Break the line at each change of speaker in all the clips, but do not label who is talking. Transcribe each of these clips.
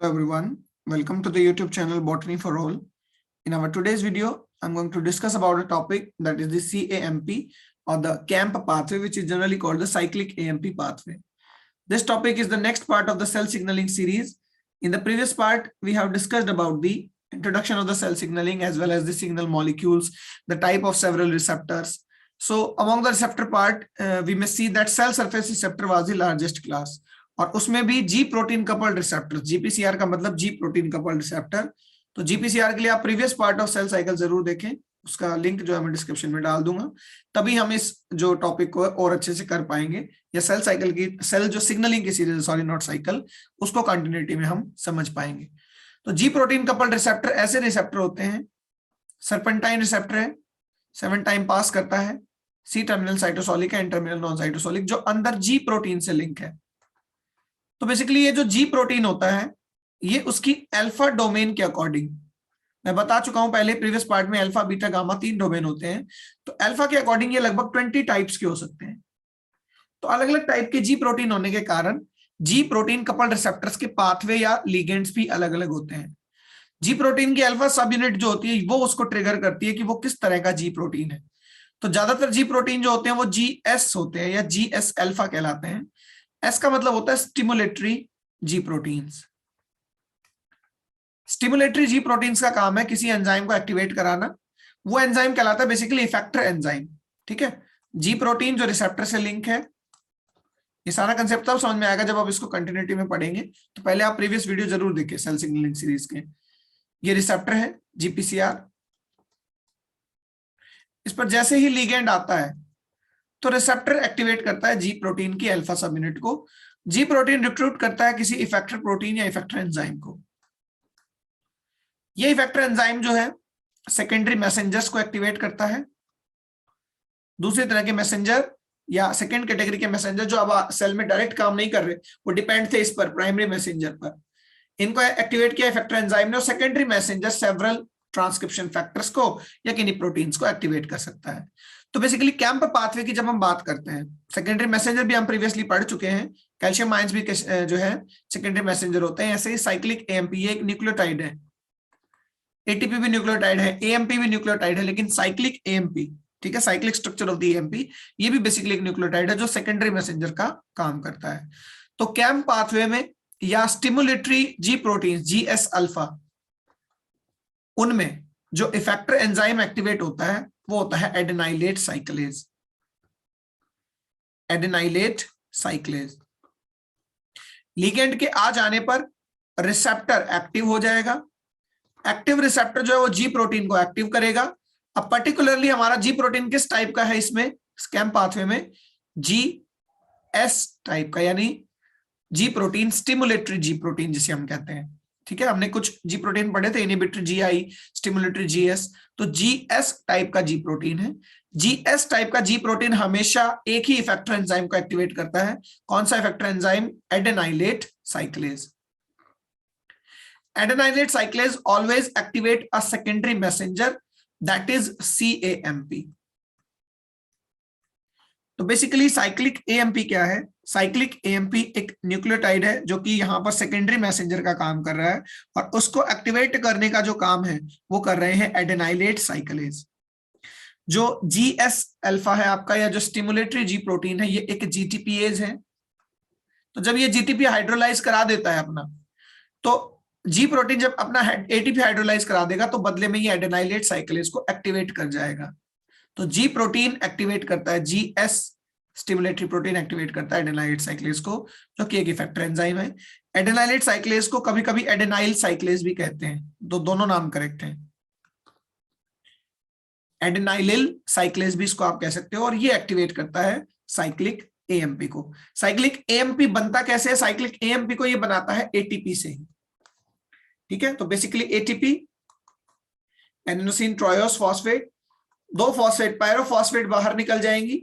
Hello everyone, welcome to the YouTube channel Botany for All. In our today's video, I'm going to discuss about a topic that is the CAMP or the CAMP pathway, which is generally called the cyclic AMP pathway. This topic is the next part of the cell signaling series. In the previous part, we have discussed about the introduction of the cell signaling as well as the signal molecules, the type of several receptors. So among the receptor part, we may see that cell surface receptor was the largest class. और उसमें भी G protein coupled receptor, GPCR का मतलब G protein coupled receptor. तो GPCR के लिए आप previous part of cell cycle जरूर देखें, उसका लिंक जो है मैं डिस्क्रिप्शन में डाल दूंगा, तभी हम इस जो टॉपिक को और अच्छे से कर पाएंगे, या सेल साइकिल की सेल जो सिग्नलिंग की सीरीज, सॉरी नॉट साइकिल, उसको कंटिन्यूटी में हम समझ पाएंगे। तो जी प्रोटीन कपल्ड रिसेप्टर ऐसे रिसेप्टर होते हैं, सर्पेंटाइन रिसेप्टर है, 7 टाइम पास करता है, सी टर्मिनल साइटोसोलिक है, एन टर्मिनल नॉन साइटोसोलिक, जो अंदर जी प्रोटीन से लिंक है। तो बेसिकली ये जो जी प्रोटीन होता है, ये उसकी अल्फा डोमेन के अकॉर्डिंग, मैं बता चुका हूं पहले प्रीवियस पार्ट में, अल्फा बीटा गामा 3 डोमेन होते हैं। तो अल्फा के अकॉर्डिंग ये लगभग 20 टाइप्स के हो सकते हैं। तो अलग अलग टाइप के जी प्रोटीन होने के कारण जी प्रोटीन कपल्ड रिसेप्टर्स के पाथवे या लिगेंड्स भी अलग अलग होते हैं। जी प्रोटीन की अल्फा सब यूनिट जो होती है वो उसको ट्रिगर करती है कि वो किस तरह का जी प्रोटीन है। तो ज्यादातर जी प्रोटीन जो होते हैं वो GS होते हैं या GS अल्फा कहलाते हैं। एस का मतलब होता है स्टिमुलेटरी जी प्रोटीन्स। स्टिमुलेटरी जी प्रोटीन्स का काम है किसी एंजाइम को एक्टिवेट कराना, वो एंजाइम कहलाता है बेसिकली इफेक्टर एंजाइम। ठीक है, जी प्रोटीन जो रिसेप्टर से लिंक है, ये सारा कंसेप्ट तब समझ में आएगा जब आप इसको कंटिन्यूटी में पढ़ेंगे। तो पहले आप प्रीवियस वीडियो जरूर देखिए सेल सिग्नलिंग सीरीज के। ये रिसेप्टर है जीपीसीआर, इस पर जैसे ही लिगेंड आता है तो रिसेप्टर एक्टिवेट करता है जी प्रोटीन की अल्फा सब यूनिट को। जी प्रोटीन रिक्रूट करता है किसी इफेक्टर प्रोटीन या इफेक्टर एंजाइम को। ये इफेक्टर एंजाइम जो है सेकेंडरी मैसेंजर्स को एक्टिवेट करता है। दूसरी तरह के मैसेंजर या सेकेंड कैटेगरी के मैसेंजर जो अब सेल में डायरेक्ट काम नहीं कर रहे, वो डिपेंड थे इस पर, प्राइमरी मैसेंजर पर, इनको एक्टिवेट किया इफेक्टर एंजाइम ने। और secondary messenger several transcription factors को या किन्हीं प्रोटीन्स को एक्टिवेट कर सकता है। तो बेसिकली कैंप पाथवे की जब हम बात करते हैं, सेकेंडरी मैसेंजर भी हम प्रीवियसली पढ़ चुके हैं, कैल्शियम आयंस भी जो है सेकेंडरी मैसेंजर होते हैं। ऐसे ही साइक्लिक एएमपी, ये एक न्यूक्लियोटाइड है, एटीपी भी न्यूक्लियोटाइड है, एएमपी भी न्यूक्लियोटाइड है, लेकिन साइक्लिक एएमपी, ठीक है, cyclic structure of the AMP, ये भी बेसिकली एक न्यूक्लियोटाइड है जो सेकेंडरी मैसेंजर का काम करता है। तो कैंप पाथवे में या stimulatory G protein GS alpha, उनमें जो इफेक्टर एंजाइम एक्टिवेट होता है वो होता है एडेनाइलेट साइक्लेज। एडेनाइलेट साइक्लेज लिगेंड के आ जाने पर रिसेप्टर एक्टिव हो जाएगा। एक्टिव रिसेप्टर जो है वो जी प्रोटीन को एक्टिव करेगा। अब पर्टिकुलरली हमारा जी प्रोटीन किस टाइप का है, इसमें कैंप पाथवे में GS टाइप का, यानी जी प्रोटीन स्टिमुलेटरी जी प्रोटीन जिसे हम कहते हैं। ठीक है, हमने कुछ जी प्रोटीन पढ़े थे, इनहिबिटरी GI, स्टिमुलेटरी GS, तो GS टाइप का जी प्रोटीन है। GS टाइप का जी प्रोटीन हमेशा एक ही इफेक्टर एंजाइम को एक्टिवेट करता है। कौन सा effector enzyme? Adenylate cyclase. Adenylate cyclase always activate a secondary messenger, that is CAMP। तो बेसिकली साइक्लिक AMP क्या है? साइक्लिक AMP एक न्यूक्लियोटाइड है जो कि यहाँ पर सेकेंडरी मैसेंजर का काम कर रहा है, और उसको एक्टिवेट करने का जो काम है वो कर रहे हैं एडेनाइलेट साइक्लेज। जो GS अल्फा है आपका, या जो स्टिमुलेटरी जी प्रोटीन है, ये एक GTPase है। तो जब ये GTP हाइड्रोलाइज करा देता है अपना, तो जी प्रोटीन जब अपना ATP हाइड्रोलाइज करा देगा तो बदले में ये एडेनाइलेट साइक्लेज को एक्टिवेट कर जाएगा। तो जी प्रोटीन एक्टिवेट करता है, GS स्टिमुलेटरी प्रोटीन एक्टिवेट करता है एडेनाइलेट साइक्लेज को, जो कि एक इफेक्टर एंजाइम है। एडेनाइलेट साइक्लेज को कभी कभी एडेनाइल साइक्लेज भी कहते हैं, दोनों नाम करेक्ट हैं। एडेनाइलिल साइक्लेज भी इसको आप कह सकते हो, और ये एक्टिवेट करता है साइक्लिक AMP को। साइक्लिक AMP बनता कैसे है? साइक्लिक AMP को ये बनाता है ATP से ही। ठीक है, तो basically ATP, adenosine triose phosphate, 2 phosphate pyrophosphate बाहर निकल जाएंगी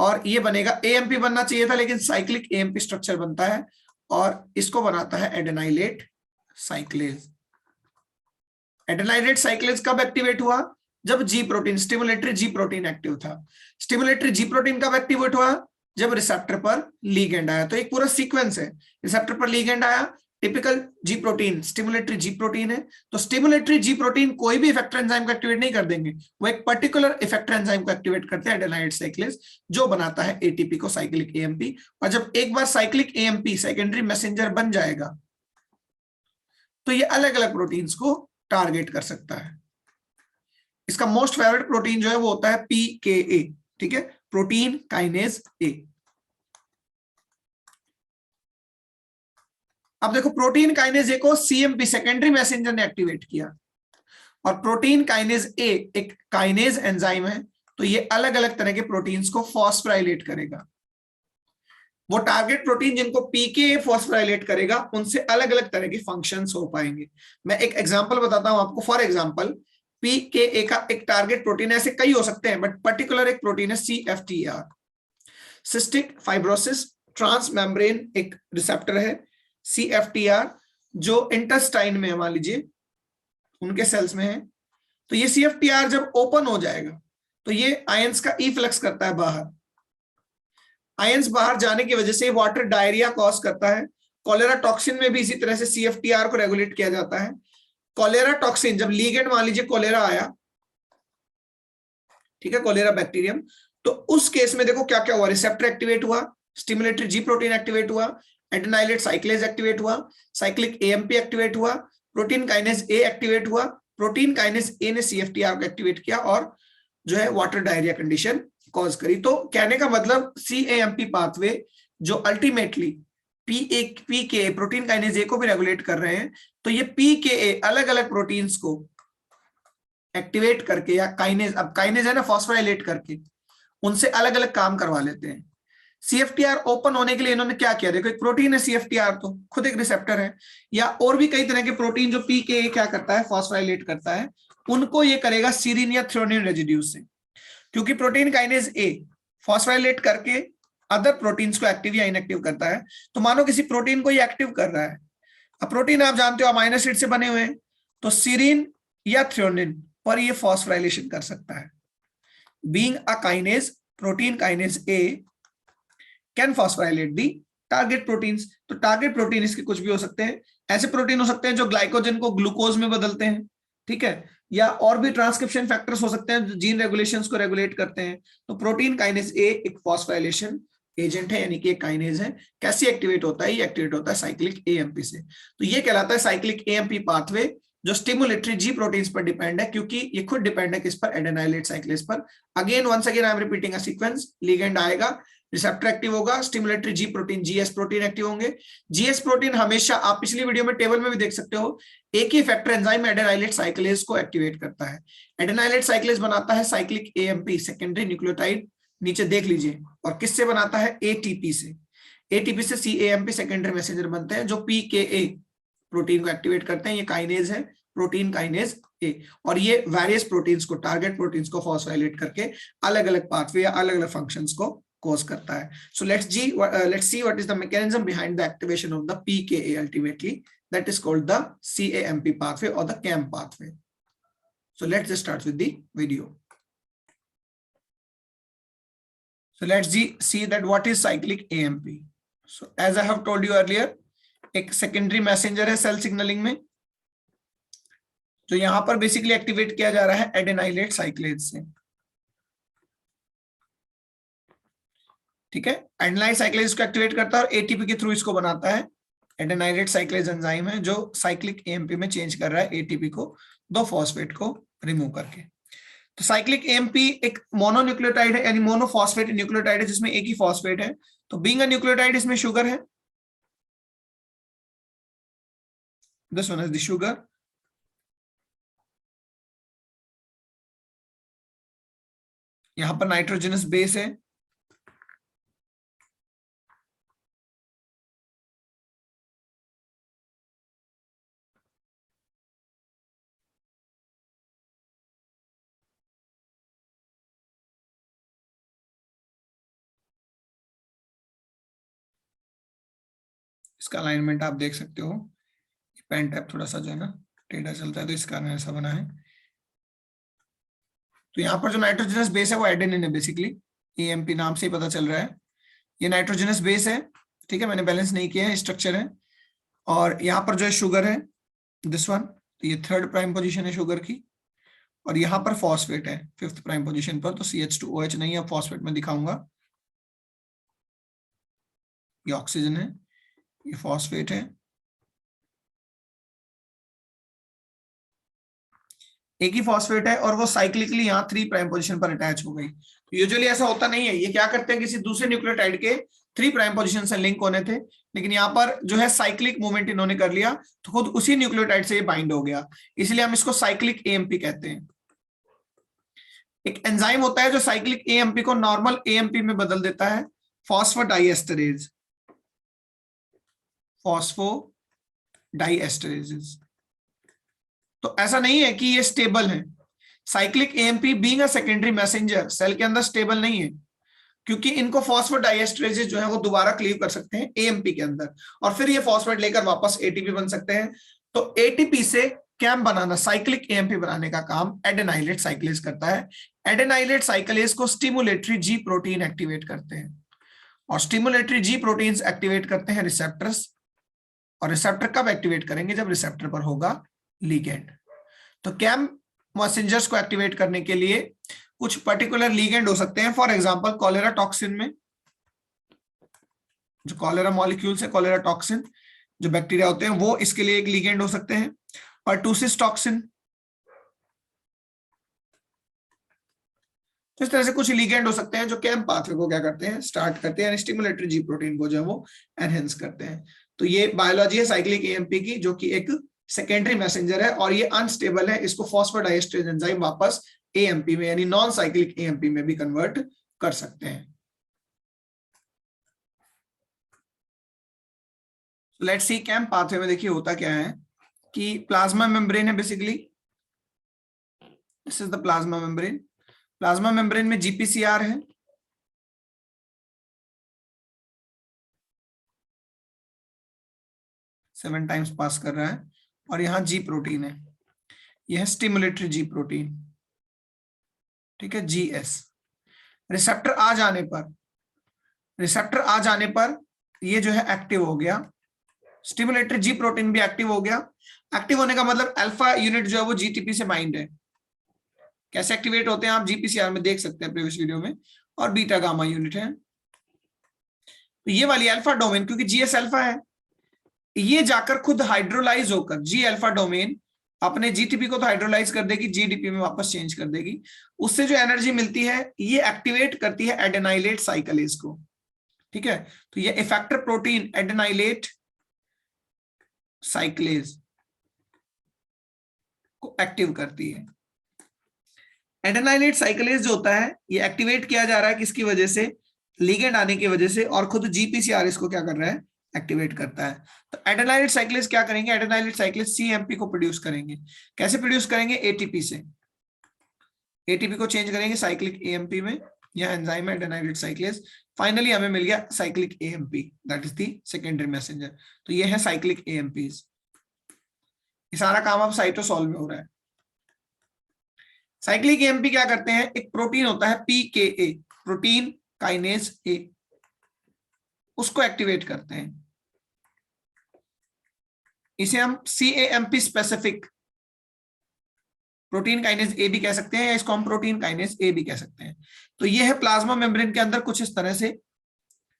और ये बनेगा AMP। बनना चाहिए था, लेकिन साइक्लिक AMP स्ट्रक्चर बनता है, और इसको बनाता है एडेनाइलेट साइक्लेज। एडेनाइलेट साइक्लेज कब एक्टिवेट हुआ? जब जी protein, stimulatory G protein active था। स्टिमुलेटरी जी प्रोटीन कब एक्टिवेट हुआ? जब रिसेप्टर पर लिगेंड आया। तो एक पूरा सीक्वेंस है, रिसेप्टर पर लिगेंड आया, टिपिकल जी प्रोटीन स्टिमुलेटरी जी प्रोटीन है, तो स्टिमुलेटरी जी प्रोटीन कोई भी इफेक्टर एंजाइम को एक्टिवेट नहीं कर देंगे, वो एक पर्टिकुलर इफेक्टर एंजाइम को एक्टिवेट करते हैं, एडेनाइड साइक्लेज, जो बनाता है एटीपी को, साइक्लिक एएमपी। और जब एक बार साइक्लिक एएमपी सेकेंडरी मैसेंजर बन जाएगा तो ये अलग अलग प्रोटीन्स को टारगेट कर सकता है। इसका मोस्ट फेवरेट प्रोटीन जो है वो होता है पीकेए, ठीक है, प्रोटीन काइनेज ए। अब देखो प्रोटीन काइनेज ए को सीएमपी सेकेंडरी मैसेंजर ने एक्टिवेट किया, और प्रोटीन काइनेज ए एक काइनेज एंजाइम है, तो ये अलग अलग तरह के प्रोटीन्स को फॉस्फोराइलेट करेगा। वो टारगेट प्रोटीन जिनको पीके फॉस्फोराइलेट करेगा उनसे अलग अलग तरह के फंक्शंस हो पाएंगे। मैं एक एग्जांपल बताता हूं आपको। फॉर एग्जांपल पीके का एक टारगेट प्रोटीन, ऐसे कई हो सकते हैं बट पर्टिकुलर एक प्रोटीन है सीएफटीआर, सिस्टिक फाइब्रोसिस ट्रांस मेम्ब्रेन एक रिसेप्टर है सीएफटीआर, जो इंटेस्टाइन में मान लीजिए उनके सेल्स में है। तो ये सीएफटीआर जब ओपन हो जाएगा तो ये आयंस का इफ्लक्स करता है बाहर। आयंस बाहर जाने की वजह से वाटर डायरिया कॉज करता है। कॉलेरा टॉक्सिन में भी इसी तरह से सीएफटीआर को रेगुलेट किया जाता है। कॉलेरा टॉक्सिन जब लीगेंड मान लीजिए कॉलेरा आया, ठीक है, कॉलेरा बैक्टीरियम, तो उस केस में देखो क्या क्या हुआ, रिसेप्टर एक्टिवेट हुआ, स्टिमुलेटरी जी प्रोटीन एक्टिवेट हुआ, एडेनाइलेट साइक्लेज एक्टिवेट हुआ, साइक्लिक एएमपी एक्टिवेट हुआ, प्रोटीन काइनेज ए एक्टिवेट हुआ, प्रोटीन काइनेज ए ने सीएफटीआर को एक्टिवेट किया और जो है वाटर डायरिया कंडीशन कॉज करी। तो कहने का मतलब सीएएमपी पाथवे जो ultimately PK protein kinase A को भी रेगुलेट कर रहे हैं, तो ये पीके अलग अलग प्रोटीन्स को एक्टिवेट करके, या काइनेज, अब काइनेज है ना, फॉस्फोराइलेट करके उनसे अलग अलग काम करवा लेते हैं। सीएफटीआर ओपन होने के लिए इन्होंने क्या किया, देखो एक प्रोटीन है सीएफटीआर, तो खुद एक रिसेप्टर है, या और भी कई तरह के प्रोटीन जो पीके क्या करता है, फॉस्फोराइलेट करता है, उनको ये करेगा सीरीन या थ्रोनिन रेजिड्यूज से। क्योंकि प्रोटीन काइनेज ए फॉस्फोराइलेट करके अदर प्रोटीन्स को एक्टिव या इनएक्टिव करता है, तो मानो किसी प्रोटीन को ये एक्टिव कर रहा है। अब प्रोटीन आप जानते हो अमाइनो एसिड से बने हुए हैं, तो सीरीन या थ्रोनिन पर ये फॉस्फोराइलेशन कर सकता है। Being a kinase, protein kinase A can phosphorylate the target proteins. तो टारगेट प्रोटीन इसके कुछ भी हो सकते हैं, ऐसे प्रोटीन हो सकते हैं जो ग्लाइकोजन को ग्लूकोज में बदलते हैं, ठीक है, या और भी ट्रांसक्रिप्शन फैक्टर्स हो सकते हैं जो जीन रेगुलेशंस को रेगुलेट करते हैं। तो प्रोटीन काइनेज ए एक फॉस्फोराइलेशन एजेंट है, यानी कि एक काइनेज है। कैसे एक्टिवेट होता है, ये एक्टिवेट होता है साइक्लिक एएमपी से। तो ये कहलाता है साइक्लिक एएमपी पाथवे, जो स्टिमुलेटरी जी प्रोटीन्स पर डिपेंड है, क्योंकि ये खुद डिपेंड है किस पर, एडेनाइलेट साइक्लेज पर। Again once again I am repeating a sequence, ligand आएगा, रिसेप्टर एक्टिव होगा, stimulatory G protein GS protein active होंगे। जीएस प्रोटीन हमेशा, आप पिछली वीडियो में टेबल में भी देख सकते हो, एक ही फैक्टर एंजाइम एडेनाइलेट साइक्लेज को एक्टिवेट करता है। एडेनाइलेट साइक्लेज बनाता है साइक्लिक एएमपी सेकेंडरी न्यूक्लियोटाइड, नीचे देख लीजिए, और किससे बनाता है, एटीपी से। एटीपी से सीएएमपी सेकेंडरी मैसेंजर बनते हैं जो पीकेए प्रोटीन को एक्टिवेट करते हैं। ये काइनेज है, प्रोटीन काइनेज ए, और ये वेरियस प्रोटीन्स को, टारगेट प्रोटीन्स को फॉस्फोराइलेट करके अलग अलग पाथवे या अलग अलग फंक्शंस को cause करता है। So let's see what is the mechanism behind the activation of the PKA ultimately, that is called the CAMP pathway or the CAMP pathway. So let's just start with the video. So let's see that what is cyclic AMP. So as I have told you earlier, एक secondary messenger है cell signaling में, जो यहाँ पर basically activate किया जा रहा है adenylate cyclase से, ठीक है। एडेनाइलेट साइक्लेज को एक्टिवेट करता है और एटीपी के थ्रू इसको बनाता है। एडेनाइलेट साइक्लेज एंजाइम है जो साइक्लिक एएमपी में चेंज कर रहा है एटीपी को, दो फॉस्फेट को रिमूव करके। तो साइक्लिक एएमपी एक मोनोन्यूक्लियोटाइड है, यानी मोनोफॉस्फेट न्यूक्लियोटाइड है जिसमें एक ही फॉस्फेट है। तो बीइंग अ न्यूक्लियोटाइड इसमें शुगर है, this one is the sugar. यहां पर नाइट्रोजनस बेस है, इसका अलाइनमेंट आप देख सकते हो। पेन टैप थोड़ा सा जो है ना टेढ़ा चलता है, तो इस कारण ऐसा बना है। तो यहाँ पर जो नाइट्रोजनस बेस है वो एडेनिन है, बेसिकली एएमपी नाम से ही पता चल रहा है। ये नाइट्रोजनस बेस है, ठीक है, मैंने बैलेंस नहीं किया है, स्ट्रक्चर है। और यहाँ पर जो है शुगर है दिस वन, तो ये 3rd प्राइम पोजीशन है शुगर की, और यहाँ पर फॉस्फेट है 5th प्राइम पोजीशन पर, तो CH2OH नहीं है, फॉस्फेट में दिखाऊंगा, ये ऑक्सीजन है, ये फॉस्फेट है, एक ही फॉस्फेट है, और वो साइक्लिकली यहाँ 3 प्राइम पोजीशन पर अटैच हो गई। तो यूजुअली ऐसा होता नहीं है, ये क्या करते हैं किसी दूसरे न्यूक्लियोटाइड के 3 प्राइम पोजीशन से लिंक होने थे, लेकिन यहाँ पर जो है साइक्लिक मूवमेंट इन्होंने कर लिया, तो खुद उसी न्यूक्लियोटाइड से ये बाइंड हो गया, इसलिए हम इसको साइक्लिक AMP कहते हैं। एक एंजाइम होता है जो साइक्लिक AMP को नॉर्मल AMP में बदल देता है, फॉस्फोडाइएस्टरेज, फॉस्फोडाइएस्टरेज। तो ऐसा नहीं है कि ये स्टेबल है, cyclic AMP being a secondary messenger cell के अंदर स्टेबल नहीं है, क्योंकि इनको फॉस्फोडाइएस्टरेजेस जो है वो दोबारा क्लीव कर सकते हैं AMP के अंदर, और फिर ये फॉस्फेट लेकर वापस ATP बन सकते हैं। तो ATP से कैम बनाना, साइक्लिक AMP बनाने का काम एडेनाइलेट साइक्लेज करता है। एडेनाइलेट साइक्लेज को स्टिमुलेटरी G प्रोटीन एक्टिवेट करते हैं, और स्टिमुलेटरी G प्रोटीन्स एक्टिवेट करते हैं रिसेप्टर्स, और रिसेप्टर कब एक्टिवेट करेंगे, जब रिसेप्टर पर होगा लिगेंड। तो कैम मैसेंजर्स को एक्टिवेट करने के लिए कुछ पर्टिकुलर लिगेंड हो सकते हैं, फॉर एग्जांपल कॉलेरा टॉक्सिन में, जो कॉलेरा मॉलिक्यूल्स है, कॉलेरा टॉक्सिन जो बैक्टीरिया होते हैं वो इसके लिए एक लिगेंड हो सकते हैं। पर्टूसिस टॉक्सिन, तो इस तरह से कुछ लिगेंड हो सकते हैं जो कैम पाथवे को क्या करते हैं, स्टार्ट करते हैं, स्टिमुलेटरी G प्रोटीन को जो है वो एनहेंस करते हैं। तो ये बायोलॉजी है साइक्लिक AMP की, जो कि एक सेकेंडरी मैसेंजर है, और ये अनस्टेबल है, इसको फॉस्फोडाइएस्टरेज एंजाइम वापस AMP में यानी नॉन साइक्लिक AMP में भी कन्वर्ट कर सकते हैं। लेट्स सी कैम पाथवे में देखिए होता क्या है कि प्लाज्मा मेम्ब्रेन है basically, this is the plasma membrane. Plasma membrane में GPCR है, सेवन टाइम्स पास कर रहा है, और यहाँ G प्रोटीन है, यह है स्टिमुलेटरी G प्रोटीन, ठीक है, GS। रिसेप्टर आ जाने पर ये जो है एक्टिव हो गया, स्टिमुलेटरी G प्रोटीन भी एक्टिव हो गया। एक्टिव होने का मतलब अल्फा यूनिट जो है वो GTP से बाइंड है। कैसे एक्टिवेट होते हैं आप GPCR में देख सकते हैं प्रीवियस वीडियो में, और बीटा गामा यूनिट है। तो ये वाली अल्फा डोमेन, क्योंकि GS अल्फा है, ये जाकर खुद हाइड्रोलाइज होकर G अल्फा डोमेन अपने GTP को तो हाइड्रोलाइज कर देगी, GDP में वापस चेंज कर देगी, उससे जो एनर्जी मिलती है ये एक्टिवेट करती है एडेनाइलेट साइक्लेज को, ठीक है। तो ये इफेक्टर प्रोटीन एडेनाइलेट साइक्लेज को एक्टिव करती है। एडेनाइलेट साइक्लेज जो होता है ये एक्टिवेट किया जा रहा है किसकी वजह से, लिगेंड आने की वजह से, और खुद GPCR इसको क्या कर रहा है, एक्टिवेट करता है। तो एडेनाइलेट साइक्लेज क्या करेंगे, एडेनाइलेट साइक्लेज CMP को प्रोड्यूस करेंगे। कैसे प्रोड्यूस करेंगे, ATP से, ATP को चेंज करेंगे साइक्लिक AMP में, यह एंजाइम है एडेनाइलेट साइक्लेज। फाइनली हमें मिल गया cyclic AMP, that is the secondary messenger. तो ये है साइक्लिक AMPs। ये सारा काम अब साइटोसॉल में हो रहा है। साइक्लिक AMP क्या करते हैं, एक प्रोटीन होता है PKA, प्रोटीन काइनेज A, उसको एक्टिवेट करते हैं, इसे हम CAMP specific protein kinase A भी कह सकते हैं, या इसको हम प्रोटीन काइनेज A भी कह सकते हैं। तो ये है प्लाज्मा मेम्ब्रेन के अंदर कुछ इस तरह से,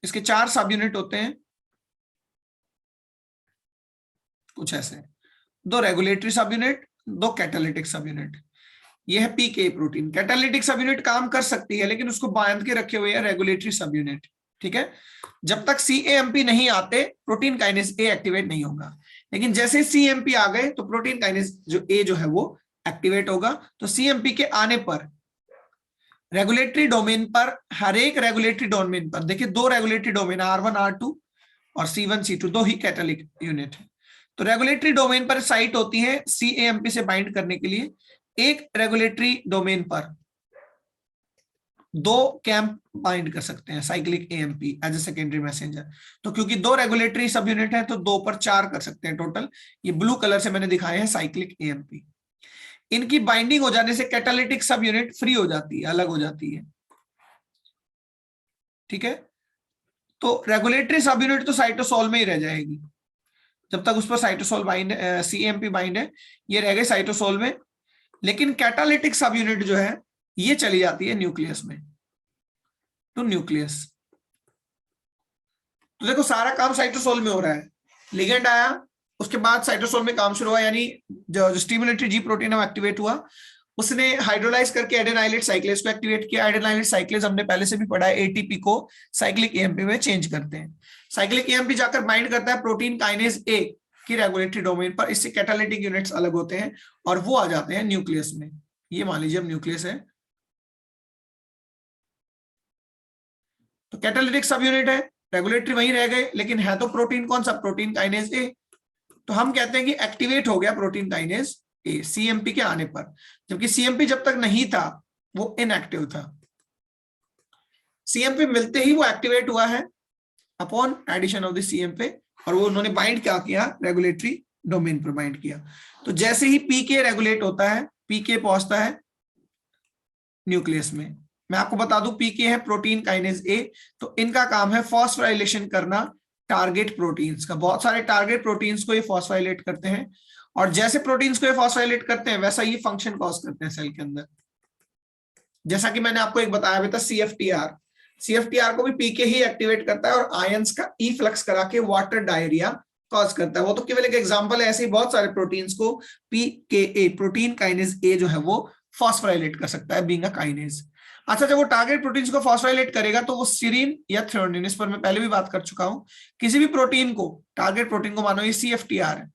इसके 4 सब यूनिट होते हैं, कुछ ऐसे, 2 रेगुलेटरी सब यूनिट, 2 कैटालिटिक सब यूनिट। ये है PK प्रोटीन। कैटालिटिक सब यूनिट काम कर सकती है, लेकिन उसको बांध के रखे हुए है रेगुलेटरी सब यूनिट, ठीक है। जब तक CAMP नहीं आते प्रोटीन काइनेज A एक्टिवेट नहीं होगा, लेकिन जैसे CMP आ गए तो प्रोटीन काइनेज जो A जो है वो एक्टिवेट होगा। तो CMP के आने पर रेगुलेटरी डोमेन पर, हर एक रेगुलेटरी डोमेन पर देखिए 2 रेगुलेटरी डोमेन R1 R2 और C1 C2, 2 ही कैटालिटिक यूनिट है। तो रेगुलेटरी डोमेन पर साइट होती है CAMP से बाइंड करने के लिए। एक रेगुलेटरी डोमेन पर 2 कैंप बाइंड कर सकते हैं cyclic AMP as a secondary messenger. तो क्योंकि 2 रेगुलेटरी सब यूनिट है तो 2 पर 4 कर सकते हैं टोटल। ये ब्लू कलर से मैंने दिखाए हैं साइक्लिक AMP। इनकी बाइंडिंग हो जाने से कैटालिटिक सब यूनिट फ्री हो जाती है, अलग हो जाती है, ठीक है। तो रेगुलेटरी सब यूनिट तो साइटोसॉल में ही रह जाएगी। जब तक उस पर साइटोसोल बाइंड CAMP बाइंड है, ये रह गए साइटोसोल में। लेकिन कैटालिटिक सब यूनिट जो है ये चली जाती है न्यूक्लियस में, तो न्यूक्लियस। तो देखो सारा काम साइटोसोल में हो रहा है, लिगेंड आया, उसके बाद साइटोसोल में काम शुरू हुआ, यानी जो स्टिमुलेटरी जी प्रोटीन है एक्टिवेट हुआ, उसने हाइड्रोलाइज करके एडेनाइलेट साइक्लेज को एक्टिवेट किया। एडेनाइलेट साइक्लेज हमने पहले से भी पढ़ा है, एटीपी को साइक्लिक एएमपी में चेंज करते हैं। साइक्लिक एएमपी जाकर बाइंड करता है प्रोटीन काइनेज ए की रेगुलेटरी डोमेन पर, इससे कैटालिटिक यूनिट्स अलग होते हैं और वो आ जाते हैं न्यूक्लियस में। ये मान लीजिए अब न्यूक्लियस है, तो कैटालिटिक सब यूनिट है, रेगुलेटरी वहीं रह गए, लेकिन है तो प्रोटीन कौन सा, प्रोटीन काइनेज ए। तो हम कहते हैं कि एक्टिवेट हो गया प्रोटीन काइनेज ए सीएमपी के आने पर, जबकि सीएमपी जब तक नहीं था वो इनएक्टिव था। सीएमपी मिलते ही वो एक्टिवेट हुआ है upon addition of the CMP, और वो उन्होंने बाइंड क्या किया, रेगुलेटरी डोमेन पर बाइंड किया। तो जैसे ही पीके रेगुलेट होता है, पीके पहुंचता है न्यूक्लियस में। मैं आपको बता दूं पीके है प्रोटीन काइनेज ए, तो इनका काम है फॉस्फोराइलेशन करना टारगेट प्रोटीन्स का। बहुत सारे टारगेट प्रोटीन्स को ये फॉस्फोराइलेट करते हैं, और जैसे प्रोटीन्स को ये फॉस्फोराइलेट करते हैं वैसा ये फंक्शन कॉज करते हैं सेल के अंदर। जैसा कि मैंने आपको एक बताया था सीएफटीआर, सीएफटीआर को भी पीके ही एक्टिवेट करता है और आयंस का ई फ्लक्स करा के वाटर डायरिया कॉज करता है। वो तो केवल एक एग्जांपल है, ऐसे ही बहुत सारे प्रोटीन्स को पीकेए प्रोटीन काइनेज ए जो है वो फॉस्फोराइलेट कर सकता है बीइंग अ काइनेज। अच्छा, जब वो टारगेट प्रोटीन्स को फॉस्फोराइलेट करेगा तो वो सीरीन या थ्रेओनिन, इस पर मैं पहले भी बात कर चुका हूं, किसी भी प्रोटीन को, टारगेट प्रोटीन को मानो ये सीएफटीआर है,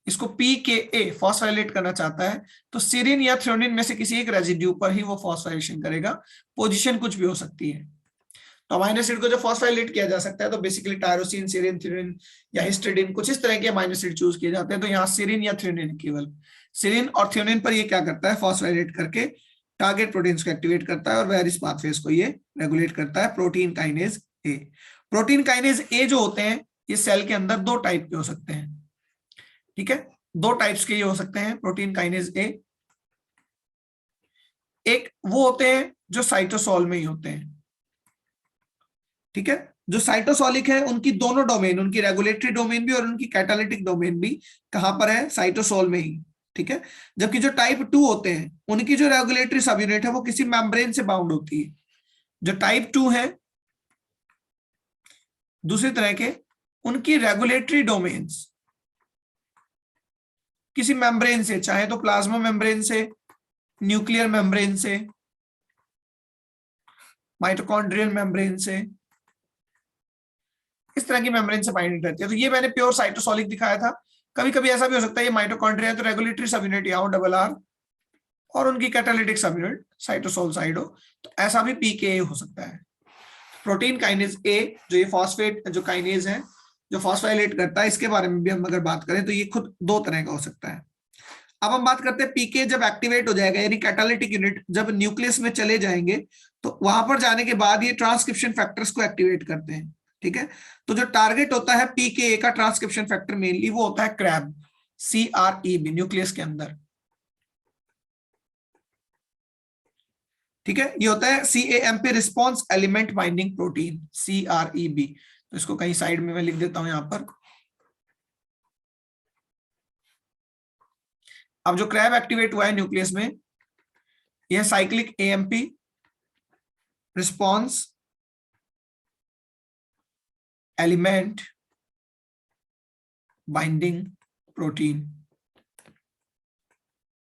इसको पीकेए फॉस्फोराइलेट करना चाहता है, तो सीरीन या थ्रेओनिन में से किसी एक रेजिड्यू पर ही वो फॉस्फोराइलेशन करेगा। पोजीशन कुछ भी हो सकती है। तो अमाइनो एसिड को जो फॉस्फोराइलेट किया जा सकता है तो बेसिकली टायरोसिन, सीरीन, थ्रेओनिन या हिस्टिडीन, कुछ इस तरह के अमाइनो एसिड चूज किए जाते हैं। तो यहाँ सीरीन या थ्रेओनिन, केवल सीरीन और थ्रेओनिन पर ये क्या करता है, फॉस्फोराइलेट करके टारगेट प्रोटीन्स को एक्टिवेट करता है और वेरियस पाथवेज को ये रेगुलेट करता है। प्रोटीन काइनेज ए, प्रोटीन काइनेज ए जो होते हैं ये सेल के अंदर दो टाइप के हो सकते हैं, ठीक है, दो टाइप्स के ये हो सकते हैं प्रोटीन काइनेज ए। एक वो होते हैं जो साइटोसोल में ही होते हैं, ठीक है, जो साइटोसोलिक है उनकी दोनों डोमेन, उनकी रेगुलेटरी डोमेन भी और उनकी कैटालिटिक डोमेन भी कहां पर है, साइटोसोल में ही, ठीक है। जबकि जो टाइप 2 होते हैं उनकी जो रेगुलेटरी सब यूनिट है वो किसी मेम्ब्रेन से बाउंड होती है। जो टाइप 2 है दूसरी तरह के, उनकी रेगुलेटरी डोमेन्स किसी मेम्ब्रेन से, चाहे तो प्लाज्मा मेम्ब्रेन से, न्यूक्लियर मेम्ब्रेन से, माइटोकॉन्ड्रियल मेम्ब्रेन से, इस तरह की मेम्ब्रेन से बाइंडिंग रहती है। तो ये मैंने प्योर साइटोसोलिक दिखाया था। कभी कभी ऐसा भी हो सकता है ये माइटोकॉन्ड्रिया है तो रेगुलेटरी सब यूनिट यहाँ डबल आर, और उनकी कैटालिटिक सब यूनिट साइटोसोल साइड हो, तो ऐसा भी पीके हो सकता है। प्रोटीन काइनेज ए जो ये फॉस्फेट जो काइनेज है जो फॉस्फोराइलेट करता है, इसके बारे में भी हम अगर बात करें तो ये खुद दो तरह का हो सकता है। अब हम बात करते हैं पीके जब एक्टिवेट हो जाएगा, यानी कैटालिटिक यूनिट जब न्यूक्लियस में चले जाएंगे तो वहां पर जाने के बाद ये ट्रांसक्रिप्शन फैक्टर्स को एक्टिवेट करते हैं, ठीक है। तो जो टारगेट होता है पीके का ट्रांसक्रिप्शन फैक्टर मेनली वो होता है क्रैब, CREB, न्यूक्लियस के अंदर, ठीक है। ये होता है CAMP response element binding protein, CREB। तो इसको कहीं साइड में मैं लिख देता हूं यहां पर। अब जो क्रैब एक्टिवेट हुआ है न्यूक्लियस में, यह cyclic AMP response element binding protein.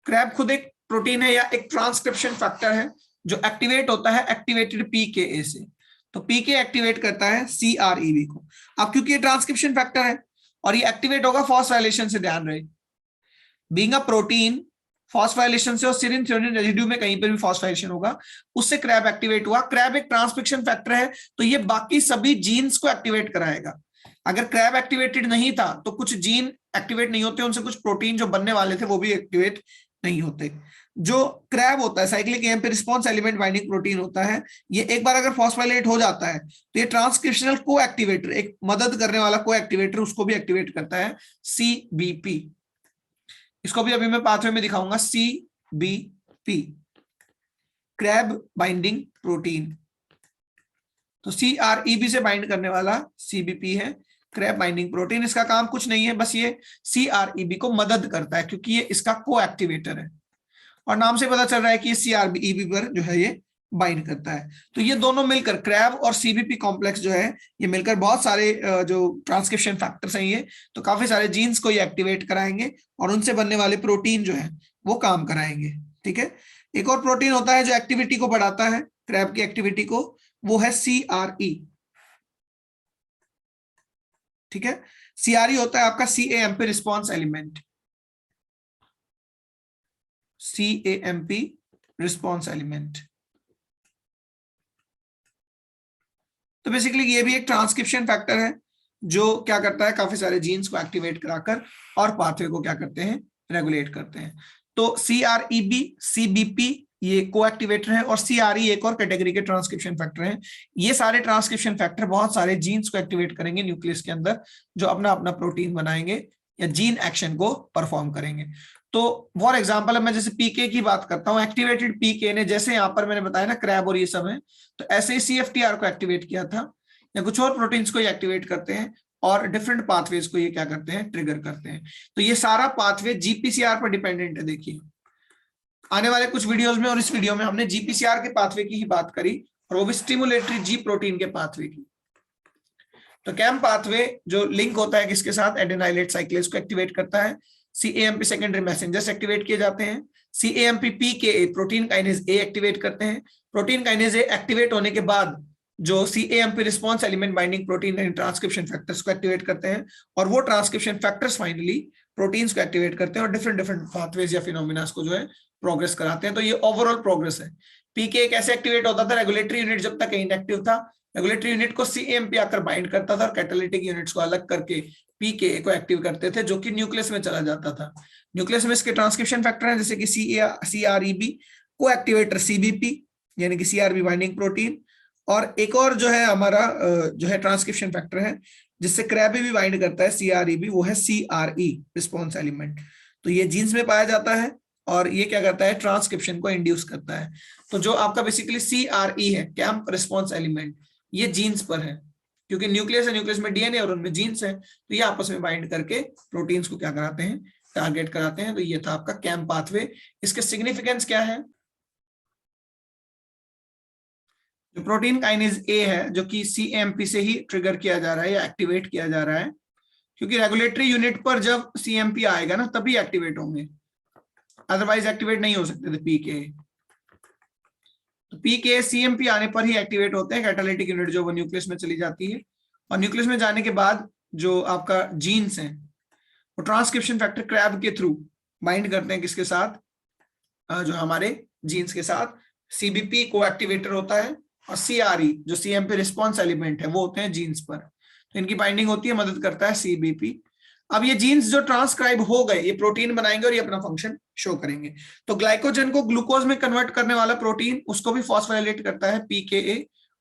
Crab खुद एक प्रोटीन है या एक ट्रांसक्रिप्शन फैक्टर है जो एक्टिवेट होता है एक्टिवेटेड पीकेए से। तो पीके एक्टिवेट करता है CREB को। अब क्योंकि ये ट्रांसक्रिप्शन फैक्टर है और ये एक्टिवेट होगा फॉस्फोराइलेशन से, ध्यान रहे, बीइंग अ प्रोटीन फॉस्फोराइलेशन से और सीरीन थ्रेओनिन रेजिड्यू में कहीं पर भी फॉस्फोराइलेशन होगा, उससे क्रैब एक्टिवेट हुआ। क्रैब एक ट्रांसक्रिप्शन फैक्टर है तो ये बाकी सभी जीन्स को एक्टिवेट कराएगा। अगर क्रैब एक्टिवेटेड नहीं था तो कुछ जीन एक्टिवेट नहीं होते, उनसे कुछ प्रोटीन जो बनने वाले थे वो भी एक्टिवेट नहीं होते। जो क्रैब होता है cyclic AMP response element binding protein होता है, ये एक बार अगर फॉस्फोराइलेट हो जाता है तो ये ट्रांसक्रिप्शनल को एक्टिवेटर, एक मदद करने वाला को एक्टिवेटर, उसको भी एक्टिवेट करता है, CBP। इसको भी अभी मैं पाथवे में दिखाऊंगा, CBP, क्रैब बाइंडिंग प्रोटीन। तो CREB से बाइंड करने वाला CBP है, क्रैब बाइंडिंग प्रोटीन। इसका काम कुछ नहीं है, बस ये CREB को मदद करता है क्योंकि ये इसका को एक्टिवेटर है, और नाम से पता चल रहा है कि CREB पर जो है ये बाइंड करता है। तो ये दोनों मिलकर क्रैब और CBP कॉम्प्लेक्स जो है ये मिलकर बहुत सारे जो ट्रांसक्रिप्शन फैक्टर्स हैं ये, तो काफी सारे जीन्स को ये एक्टिवेट कराएंगे और उनसे बनने वाले प्रोटीन जो है वो काम कराएंगे। ठीक है, एक और प्रोटीन होता है जो एक्टिविटी को बढ़ाता है, क्रैब की एक्टिविटी को, वो है CRE। ठीक है, CRE होता है आपका CAMP response element, CAMP response element. तो बेसिकली ये भी एक ट्रांसक्रिप्शन फैक्टर है जो क्या करता है, काफी सारे जीन्स को एक्टिवेट कराकर और पाथवे को क्या करते हैं, रेगुलेट करते हैं। तो CREB, CBP ये को एक्टिवेटर है, और CRE एक और कैटेगरी के ट्रांसक्रिप्शन फैक्टर हैं। ये सारे ट्रांसक्रिप्शन फैक्टर बहुत सारे जीन्स को एक्टिवेट करेंगे न्यूक्लियस के अंदर, जो अपना अपना प्रोटीन बनाएंगे या जीन एक्शन को परफॉर्म करेंगे। तो फॉर एग्जांपल मैं जैसे पीके की बात करता हूं, एक्टिवेटेड पीके ने, जैसे यहां पर मैंने बताया ना क्रैब और ये सब है, तो ऐसे ही CFTR को एक्टिवेट किया था, या कुछ और प्रोटीन्स को ये एक्टिवेट करते हैं और डिफरेंट पाथवेज को ये क्या करते हैं, ट्रिगर करते हैं। तो ये सारा पाथवे GPCR पर डिपेंडेंट है। देखिए आने वाले कुछ वीडियोस में और इस वीडियो में हमने GPCR के पाथवे की ही बात करी, और वो भी स्टिमुलेटरी G प्रोटीन के पाथवे की। तो कैम्प पाथवे जो लिंक होता है किसके साथ, एडेनाइलेट साइक्लेज को एक्टिवेट करता है, CAMP सेकेंडरी मैसेंजर्स एक्टिवेट किए जाते हैं, CAMP PKA protein kinase A activate करते हैं। प्रोटीन काइनेज A एक्टिवेट होने के बाद जो CAMP response element binding protein and transcription factors को एक्टिवेट करते हैं, और वो ट्रांसक्रिप्शन फैक्टर्स फाइनली प्रोटीन्स को एक्टिवेट करते हैं और डिफरेंट डिफरेंट पाथवेज या फिनोमिना को जो है प्रोग्रेस कराते हैं। तो ये ओवरऑल प्रोग्रेस है। पीके कैसे एक्टिवेट होता था, रेगुलेटरी यूनिट जब तक इनएक्टिव था, रेगुलेटरी यूनिट को CAMP आकर बाइंड करता था और कैटालिटिक यूनिट्स को अलग करके पीके को एक्टिव करते थे, जो कि न्यूक्लियस में चला जाता था। न्यूक्लियस में इसके ट्रांसक्रिप्शन फैक्टर हैं जैसे कि CREB, को एक्टिवेटर CBP यानी कि CRB बाइंडिंग प्रोटीन, और एक और जो है हमारा जो है ट्रांसक्रिप्शन फैक्टर है जिससे क्रैब भी बाइंड करता है CREB, वो है CRE रिस्पॉन्स एलिमेंट। तो ये जीन्स में पाया जाता है और ये क्या करता है, ट्रांसक्रिप्शन को इंड्यूस करता है। तो जो आपका बेसिकली CRE है, कैम्प रिस्पॉन्स एलिमेंट, ये जीन्स पर है क्योंकि न्यूक्लियस है, न्यूक्लियस में DNA और उनमें जीन्स है, तो ये आपस में बाइंड करके प्रोटीन्स को क्या कराते हैं, टारगेट कराते हैं। तो ये था आपका कैम्प पाथवे। इसके सिग्निफिकेंस क्या है, जो प्रोटीन काइनेज A है जो कि CAMP से ही ट्रिगर किया जा रहा है या एक्टिवेट किया जा रहा है, क्योंकि रेगुलेटरी यूनिट पर जब CMP आएगा ना तभी एक्टिवेट होंगे, अदरवाइज एक्टिवेट नहीं हो सकते थे पीके। तो पीके CMP आने पर ही एक्टिवेट होते हैं, कैटालिटिक यूनिट जो वो न्यूक्लियस में चली जाती है, और न्यूक्लियस में जाने के बाद जो आपका जीन्स हैं वो ट्रांसक्रिप्शन फैक्टर क्रैब के थ्रू बाइंड करते हैं किसके साथ, जो हमारे जीन्स के साथ। CBP को एक्टिवेटर होता है, और CRE जो CMP रिस्पॉन्स एलिमेंट है वो होते हैं जीन्स पर, तो इनकी बाइंडिंग होती है, मदद करता है CBP। अब ये जीन्स जो ट्रांसक्राइब हो गए ये प्रोटीन बनाएंगे और ये अपना फंक्शन शो करेंगे। तो ग्लाइकोजन को ग्लूकोज में कन्वर्ट करने वाला प्रोटीन, उसको भी फॉस्फोराइलेट करता है PKA,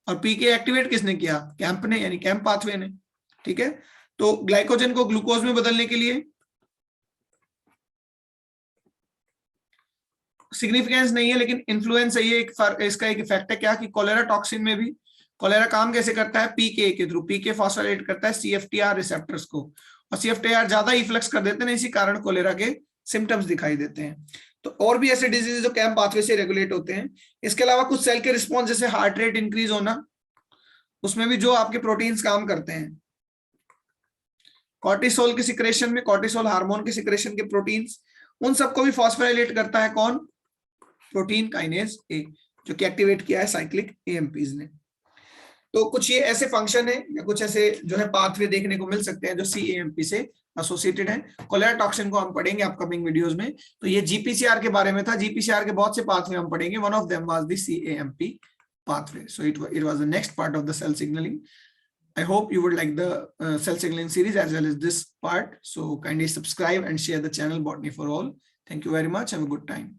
और PKA एक्टिवेट किसने किया, कैम्प ने, यानी कैम्प पाथवे ने। ठीक है, तो ग्लाइकोजन को ग्लूकोज में बदलने के लिए सिग्निफिकेंस नहीं है लेकिन इन्फ्लुएंस है, ये इसका एक इफेक्ट है क्या, कि कोलेरा टॉक्सिन में भी, कोलेरा काम कैसे करता है, PKA के थ्रू, PK फॉस्फोराइलेट करता है CFTR रिसेप्टर्स को, और CFTR ज्यादा इफ्लक्स कर देते हैं, इसी कारण कोलेरा के सिम्टम्स दिखाई देते हैं। तो और भी ऐसे डिजीज जो कैम्प पाथवे से रेगुलेट होते हैं। इसके अलावा कुछ सेल के रिस्पॉन्स जैसे हार्ट रेट इंक्रीज होना, उसमें भी जो आपके प्रोटीन्स काम करते हैं, कॉर्टिसोल के सिक्रेशन में, कॉर्टिसोल हार्मोन के सिक्रेशन के प्रोटीन्स, उन सबको भी फॉस्फोराइलेट करता है कौन, प्रोटीन काइनेज A, जो कि एक्टिवेट किया है साइक्लिक AMPs ने। तो कुछ ये ऐसे फंक्शन है या कुछ ऐसे जो है पाथवे देखने को मिल सकते हैं जो CAMP से एसोसिएटेड है। कोलेरा टॉक्सिन को हम पढ़ेंगे अपकमिंग वीडियोस में। तो ये GPCR के बारे में था, GPCR के बहुत से पाथवे हम पढ़ेंगे, one of them was the CAMP pathway. So it was the next part of the cell signaling. I hope you would like the cell signaling series as well as this part. So kindly subscribe and share the channel Botany for All. Thank you very much. Have a good time.